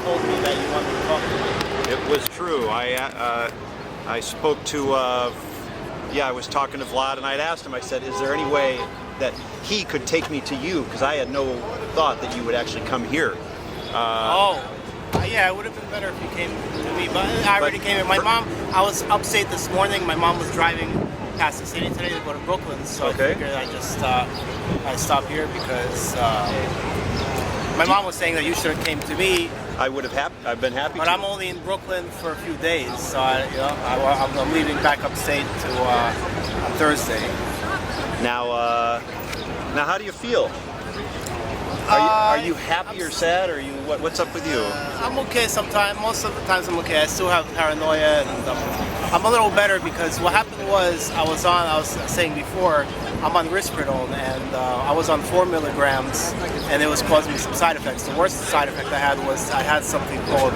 told me that you wanted to talk to me. It was true. I spoke to, I was talking to Vlad, and I'd asked him, I said, is there any way that he could take me to you? Because I had no thought that you would actually come here. Yeah, it would have been better if you came to me, but I already came here. My mom, I was upstate this morning. My mom was driving past the city today to go to Brooklyn, so Okay. I figured I stopped here because my mom was saying that you should have came to me. I've been happy But to. I'm only in Brooklyn for a few days, so I'm leaving back upstate to on Thursday. Now, how do you feel? Are you happy or sad, or what's up with you? I'm okay sometimes. Most of the times I'm okay. I still have paranoia, and I'm a little better because what happened was I was saying before, I'm on risperidone, and I was on 4 milligrams, and it was causing me some side effects. The worst side effect I had was I had something called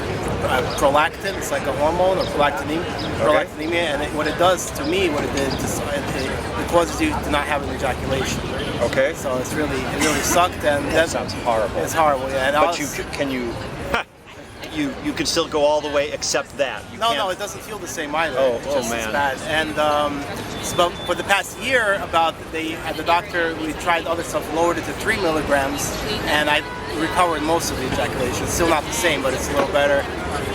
prolactin. It's like a hormone, or prolactinemia, and what it does to me, what it did, it causes you to not have an ejaculation. Okay. So it really sucked, and That sounds horrible. It's horrible, yeah. And But you can still go all the way except that. You can't. No, it doesn't feel the same either. Oh, It's just man. as bad. And so for the past year, the doctor, we tried other stuff, lowered it to 3 milligrams, and I recovered most of the ejaculation. It's still not the same, but it's a little better.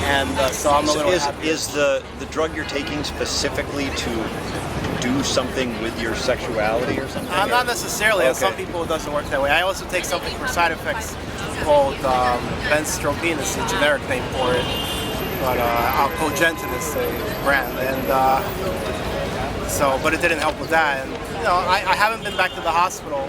And so I'm a little happy. Is the drug you're taking specifically to do something with your sexuality or something? Not necessarily. Okay. Some people it doesn't work that way. I also take something for side effects called benztropine. It's a generic name for it, but Cogentin is the brand, and but it didn't help with that. And I haven't been back to the hospital,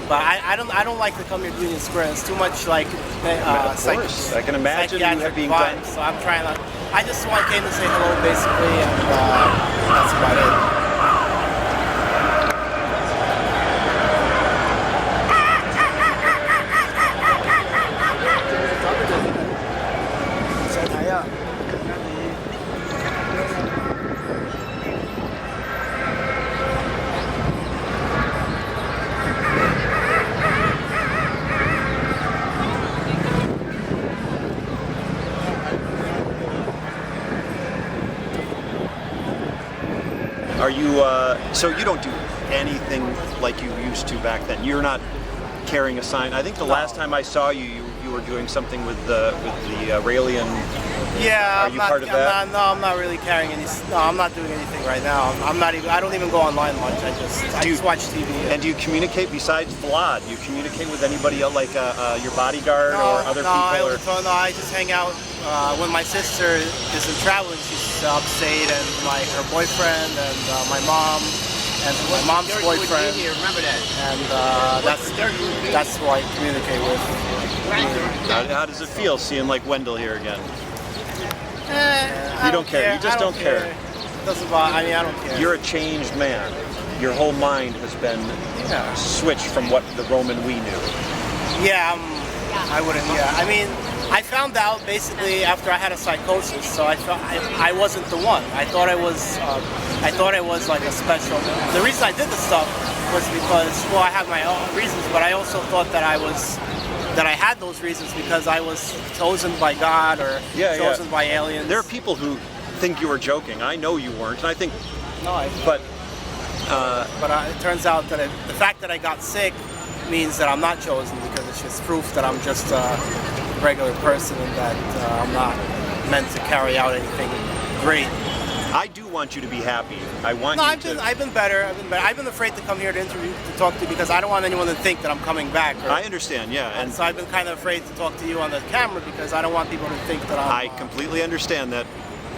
but I don't like to come here to Union Square. It's too much like Of course, I can imagine you psychiatric being vibes. done. So I'm trying to. I just came to say hello, basically, and that's about it. Are you, so you don't do anything like you used to back then? You're not carrying a sign? I think the last time I saw you were doing something with the Raelian. Yeah, Are you part of that? I'm not really carrying any. No, I'm not doing anything right now. I'm not even. I don't even go online much. I just watch TV. And do you communicate besides Vlad? Do you communicate with anybody else, like your bodyguard or other people? No, I just hang out when my sister isn't traveling. She's upstate, and her boyfriend, and my mom, and my mom's boyfriend. Remember that. And that's who I communicate with. How does it feel seeing like Wendell here again? I don't care. You just I don't care. It doesn't bother. I mean, I don't care. You're a changed man. Your whole mind has been switched from what the Roman we knew. Yeah, I wouldn't. Yeah, I mean, I found out basically after I had a psychosis, so I felt I wasn't the one. I thought I was like a special. The reason I did this stuff was because, well, I have my own reasons, but I also thought that I had those reasons because I was chosen by God or chosen by aliens. There are people who think you were joking. I know you weren't, and I think. No, but it turns out that the fact that I got sick means that I'm not chosen, because it's just proof that I'm just a regular person and that I'm not meant to carry out anything great. I do want you to be happy. I want No, you I've been better. I've been afraid to come here to talk to you because I don't want anyone to think that I'm coming back. I understand, yeah. And so I've been kind of afraid to talk to you on the camera because I don't want people to think that I completely understand that.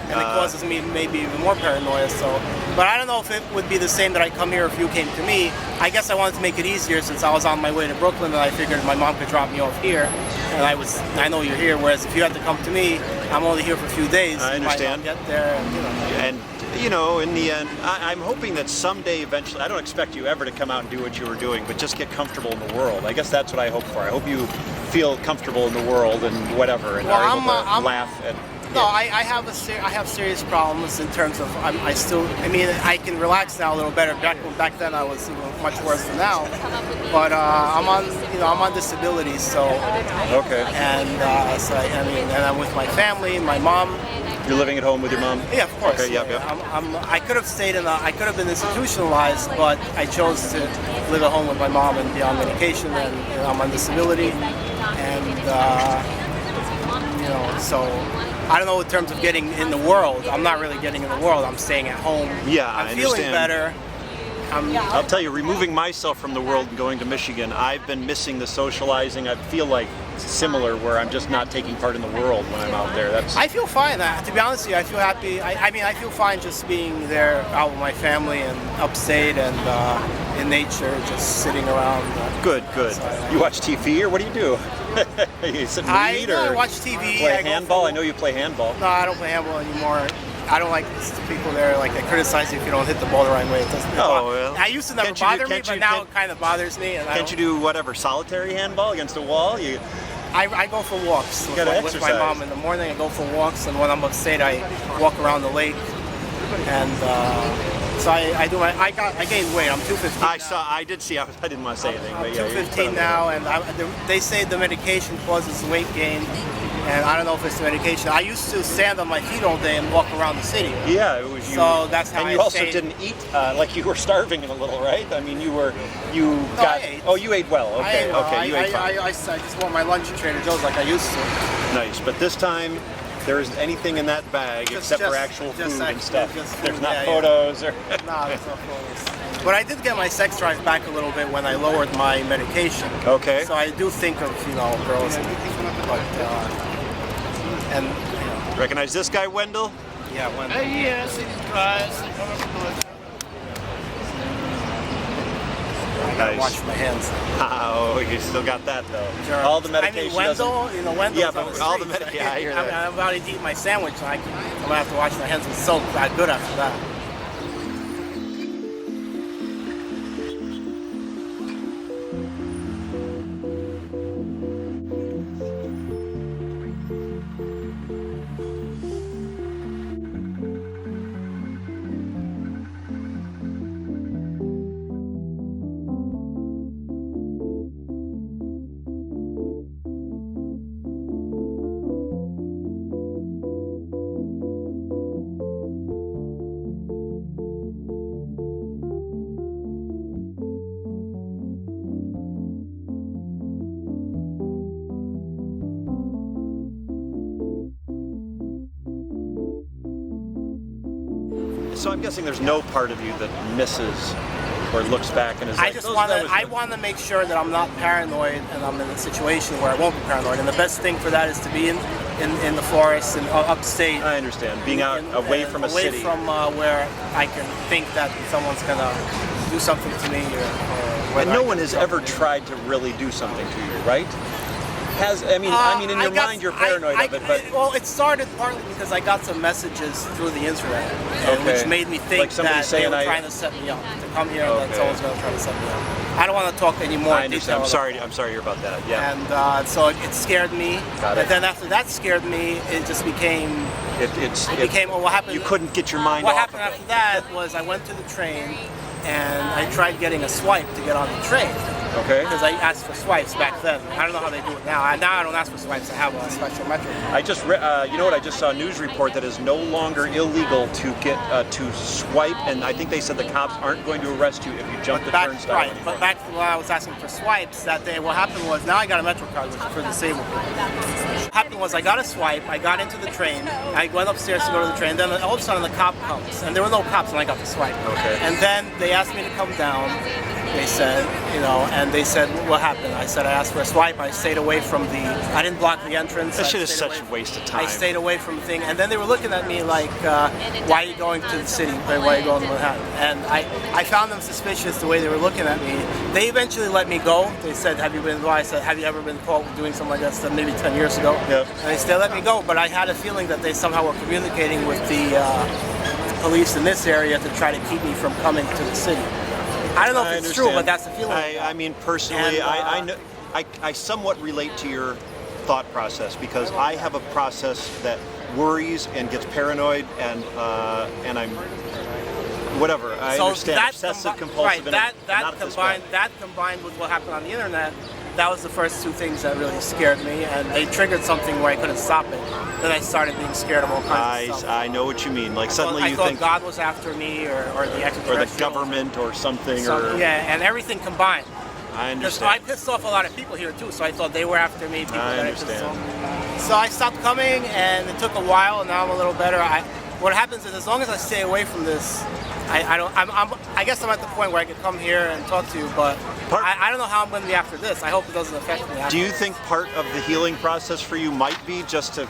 And it causes me maybe even more paranoia. So, but I don't know if it would be the same that I come here if you came to me. I guess I wanted to make it easier since I was on my way to Brooklyn, and I figured my mom could drop me off here. And I know you're here. Whereas if you had to come to me, I'm only here for a few days. I understand. You might not get there, And in the end, I'm hoping that someday, eventually, I don't expect you ever to come out and do what you were doing, but just get comfortable in the world. I guess that's what I hope for. I hope you feel comfortable in the world and whatever, and are able to laugh at No, I have I have serious problems in terms of I mean I can relax now a little better. Back then I was even much worse than now, but I'm on disability, so Okay. and so I mean and I'm with my family, my mom. You're living at home with your mom? Yeah, of course. Okay, yep, yep. I could have stayed I could have been institutionalized, but I chose to live at home with my mom and be on medication, and I'm on disability, and so I don't know in terms of getting in the world. I'm not really getting in the world. I'm staying at home. Yeah, I'm I feeling understand. better. I'll tell you, removing myself from the world and going to Michigan, I've been missing the socializing. I feel like it's similar, where I'm just not taking part in the world when I'm out there. I feel fine. To be honest with you, I feel happy. I mean, I feel fine just being there out with my family and upstate and in nature, just sitting around. Good. You watch TV, or what do you do? You sit and read, I or watch TV. play I go handball? for- I know you play handball. No, I don't play handball anymore. I don't like people there like they criticize you if you don't hit the ball the right way. It doesn't. Oh, well. I used to never Can't you do- bother me, can't but you- now can't- it kind of bothers me. And Can't you do whatever, solitary handball against a wall? I go for walks with gotta my exercise. mom in the morning. I go for walks, and when I'm upstate, I walk around the lake. And so I do I gained weight. I'm 215. I did see. I didn't want to say anything, I'm but yeah. 215 now, and they say the medication causes weight gain, and I don't know if it's the medication. I used to stand on my feet all day and walk around the city. Yeah, it was you. So that's how And I you also stayed- didn't eat like you were starving in a little, right? I mean, you I got. ate. Oh, you ate well. I Okay, ate well. okay, you ate fine. I just want my lunch at Trader Joe's like I used to. Nice, but this time there isn't anything in that bag except for actual food and stuff. There's not photos or. No, there's no photos. But I did get my sex drive back a little bit when I lowered my medication. Okay. So I do think of girls, but and Recognize this guy, Wendell? yeah, when Yes, it tries. Nice. wash my hands. Oh, you still got that though. All the medication. I mean, Wendell, Wendell's Yeah, on but the all the streets. yeah, I hear that. I'm about to eat my sandwich. So I'm gonna have to wash my hands with soap. Not good after that. So I'm guessing there's no part of you that misses or looks back and is I like, just "Those- want that to. was I good." want to make sure that I'm not paranoid, and I'm in a situation where I won't be paranoid. And the best thing for that is to be in the forest and upstate. I understand. Being out away from a away city. from where I can think that someone's gonna do something to me, or And whether no I one can has do ever something. tried to really do something to you, right? I mean, in your mind, you're paranoid of it, but well, it started partly because I got some messages through the internet, Okay. which made me think Like somebody that they saying were I- trying to set me up to come here, and Okay. that someone's going to try to set me up. I don't want to talk any more. I in understand. detail I'm about sorry about that. Yeah. And so it scared me. Got it. And then after that scared me, it just became. It became. Well, what happened? You couldn't get your mind What off happened of after that was I went to the train, and I tried getting a swipe to get on the train. it. Okay. Because I asked for swipes back then. I don't know how they do it now. Now I don't ask for swipes. I have a special method. I just you know what? I just saw a news report that is no longer illegal to get to swipe, and I think they said the cops aren't going to arrest you if you jump the turnstile. Right, anymore. but back to when I was asking for swipes that day, what happened was, now I got a Metro card, which is for disabled people. What happened was I got a swipe, I got into the train, I went upstairs to go to the train, then all of a sudden the cop comes, and there were no cops when I got the swipe. Okay. And then they asked me to come down, they said, and they said, what happened? I said, I asked for a swipe, I stayed away from I didn't block the entrance. This I shit is stayed such away- a waste of time. I stayed away from the thing, and then they were looking at me like, why are you going to the city? Why are you going to Manhattan? And I found them suspicious the way they were looking at me. They eventually let me go. They said, have you been, I said, have you ever been caught doing something like that? Maybe 10 years ago. Yep. And they still let me go, but I had a feeling that they somehow were communicating with the police in this area to try to keep me from coming to the city. I don't know if it's true, but that's the feeling. I mean, personally, And, I somewhat relate to your thought process because I have a process that worries and gets paranoid, and I'm whatever. I understand obsessive compulsive. Right. and That not at this bad. combined with what happened on the internet. That was the first two things that really scared me, and they triggered something where I couldn't stop it. Then I started being scared of all kinds of stuff. I know what you mean. Like suddenly I you thought think, God was after me, or the or extraterrestrials. the government, or something, or yeah, and everything combined. I Because I understand. pissed off a lot of people here too, so I thought they were after me. People I that pissed understand. off. So I stopped coming, and it took a while, and now I'm a little better. What happens is, as long as I stay away from this, I guess I'm at the point where I could come here and talk to you, but I don't know how I'm going to be after this. I hope it doesn't affect me. Do you think part of the healing process for you might be just to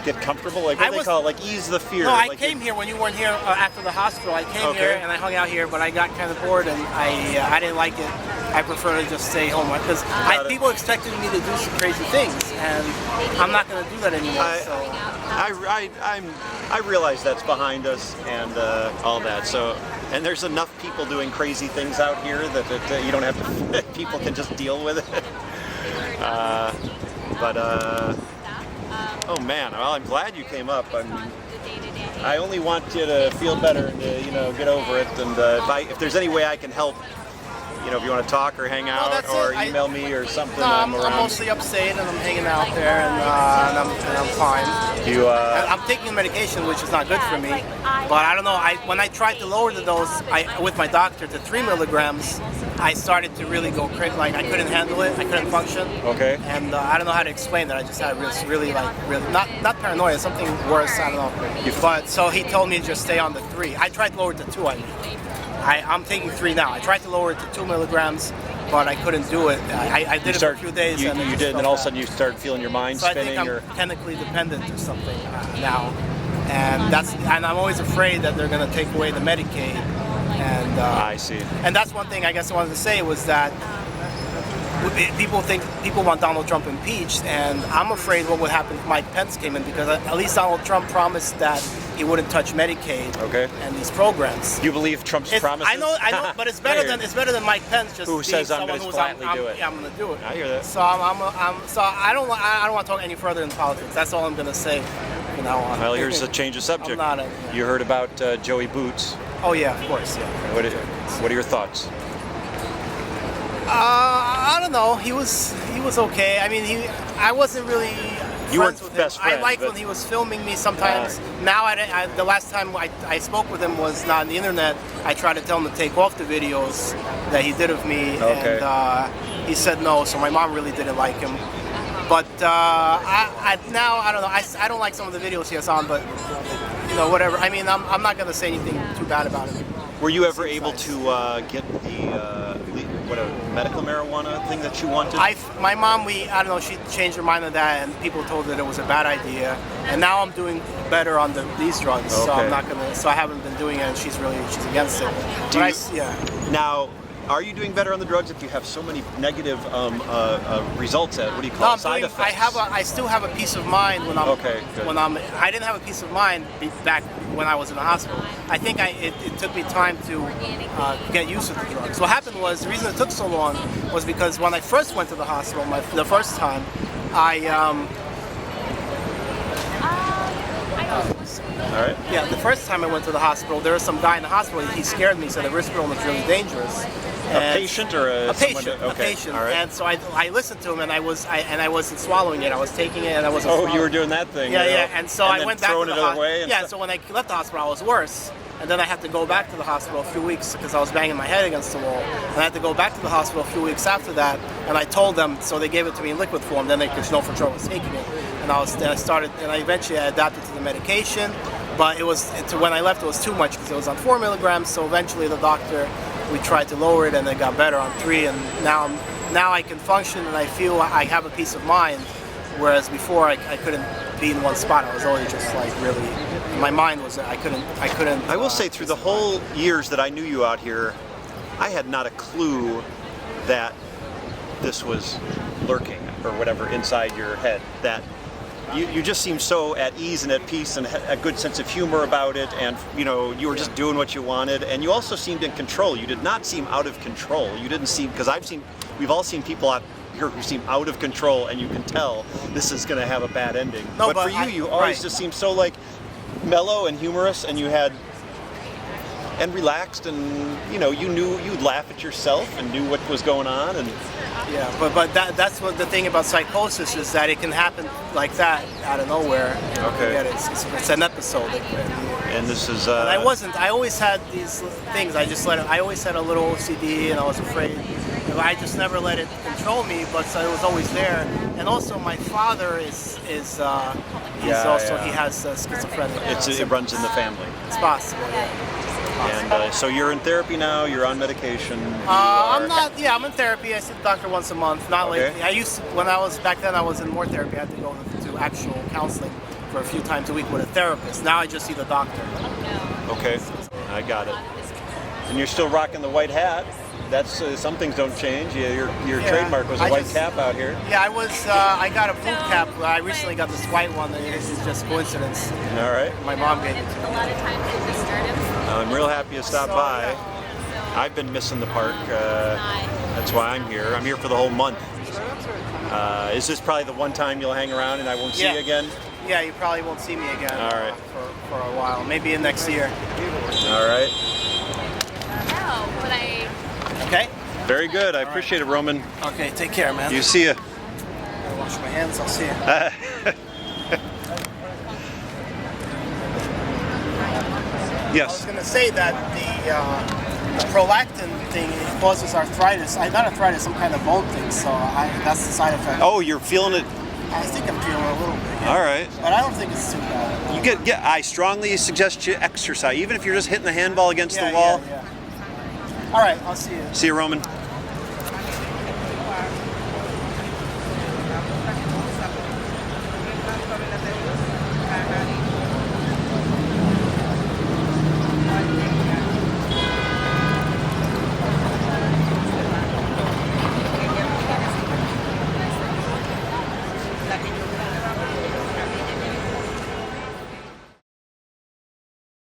get comfortable? Like what do they call it? Like ease the fear. No, I like came here when you weren't here after the hospital. I came Okay. here and I hung out here, but I got kind of bored and I didn't like it. I prefer to just stay home because Got it. people expected me to do some crazy things, and I'm not going to do that anymore. I realize that's behind us and all that. So, and there's enough people doing crazy things out here that you don't have to. People can just deal with it. Oh man, well I'm glad you came up. I only want you to feel better and to, get over it. And if there's any way I can help, if you want to talk or hang out that's or it. email me or something, No, I'm around. mostly upstate and I'm hanging out there and I'm fine. You, I'm taking medication, which is not good for me. But I don't know. When I tried to lower the dose with my doctor to 3 milligrams, I started to really go crazy. Like I couldn't handle it. I couldn't function. Okay. And I don't know how to explain that. I just had really not paranoia, something worse. I don't know. But so he told me to just stay on the 3. I tried to lower it to 2. I'm taking 3 now. I tried to lower it to 2 milligrams, but I couldn't do it. I did it for a few days. You, and it you just did, and then felt all of a bad. sudden you started feeling your mind So I spinning. think I'm chemically dependent or something now, and I'm always afraid that they're going to take away the Medicaid. And I see. And that's one thing I guess I wanted to say was that people want Donald Trump impeached, and I'm afraid what would happen if Mike Pence came in, because at least Donald Trump promised that he wouldn't touch Medicaid and these programs. You believe Trump's promises? I know, but it's better than Mike Pence just who says I'm someone going to who's quietly do it. Yeah, I'm going to do it. I hear that. So I don't want to talk any further in politics. That's all I'm going to say from now on. Well, here's a change of subject. I'm not You heard about Joey Boots. Oh yeah, of course, yeah. What are your thoughts? I don't know. He was okay. I mean, I wasn't really. You weren't friends with best him. friends, I liked but- when he was filming me sometimes. Now, the last time I spoke with him was not on the internet. I tried to tell him to take off the videos that he did of me, Okay. and he said no. So my mom really didn't like him. But now I don't know. I don't like some of the videos he has on, but whatever. I mean, I'm not gonna say anything too bad about him. Were you ever able to get the medical marijuana thing that you wanted? My mom, I don't know, she changed her mind on that, and people told her that it was a bad idea. And now I'm doing better on these drugs, so I'm not gonna. So I haven't been doing it, and she's against it. Now, are you doing better on the drugs if you have so many negative results at what do you call it? Side effects? I still have a peace of mind when I'm. Okay, good. I didn't have a peace of mind back when I was in the hospital. I think it took me time to get used to the drugs. What happened was, the reason it took so long was because when I first went to the hospital, the first time, All right. Yeah, the first time I went to the hospital, there was some guy in the hospital. He scared me. Said the Risperidone was really dangerous. A patient or a patient? Okay. A patient. All right. And so I listened to him, and I wasn't swallowing it. I was taking it, and I wasn't. Oh, you were doing that thing. Yeah. And so I went back to the hospital. away. Yeah. So when I left the hospital, I was worse. And then I had to go back to the hospital a few weeks because I was banging my head against the wall. And I had to go back to the hospital a few weeks after that. And I told them, so they gave it to me in liquid form. Then they could know for sure I was taking it. And I eventually adapted to the medication. But when I left, it was too much because it was on 4 milligrams. So eventually we tried to lower it, and it got better on 3. And now I can function, and I feel I have a peace of mind. Whereas before I couldn't be in one spot. I was always just like really. My mind was I couldn't. I will say, through the whole years that I knew you out here, I had not a clue that this was lurking or whatever inside your head. That you just seemed so at ease and at peace and had a good sense of humor about it, and you were just doing what you wanted, and you also seemed in control. You did not seem out of control. You didn't seem, because we've all seen people out who seem out of control, and you can tell this is going to have a bad ending. No, but for but you always right. just seem so like mellow and humorous, and you had and relaxed, and you knew you'd laugh at yourself and knew what was going on, and Yeah, but that's what the thing about psychosis is, that it can happen like that out of nowhere. Okay. Yeah, it's an episode. and this is. But I always had these things. I always had a little OCD, and I was afraid. I just never let it control me, but so it was always there. And also, my father is he has schizophrenia. It runs in the family. It's possible. Yeah. And so you're in therapy now. You're on medication. I'm not. Yeah, I'm in therapy. I see the doctor once a month. Not Okay. lately. I used to, when I was back then. I was in more therapy. I had to go to actual counseling for a few times a week with a therapist. Now I just see the doctor. Okay, I got it. And you're still rocking the white hat. That's some things don't change. Yeah, your Yeah, trademark was a I white just- cap out here. Yeah, I was. I got a boot cap. I recently got this white one. This is just coincidence. All right. My mom gave it to me. A lot of times it just started. I'm real happy to stop So, by. yeah. I've been missing the park. That's why I'm here. I'm here for the whole month. Is this probably the one time you'll hang around and I won't see Yeah. you again? Yeah, you probably won't see me again. All right. For a while. Maybe in next year. All right. No, but I Okay. Very good. I appreciate it, Roman. Okay. Take care, man. You see ya. Gotta wash my hands. I'll see you. I was Yes. going to say that the prolactin thing causes arthritis. I got arthritis, some kind of bone thing, so that's the side effect. Oh, you're feeling it. I think I'm feeling a little bit. Yeah. All right. But I don't think it's too bad. You get. I strongly suggest you exercise, even if you're just hitting the handball against the wall. Yeah. All right, I'll see you. See you, Roman.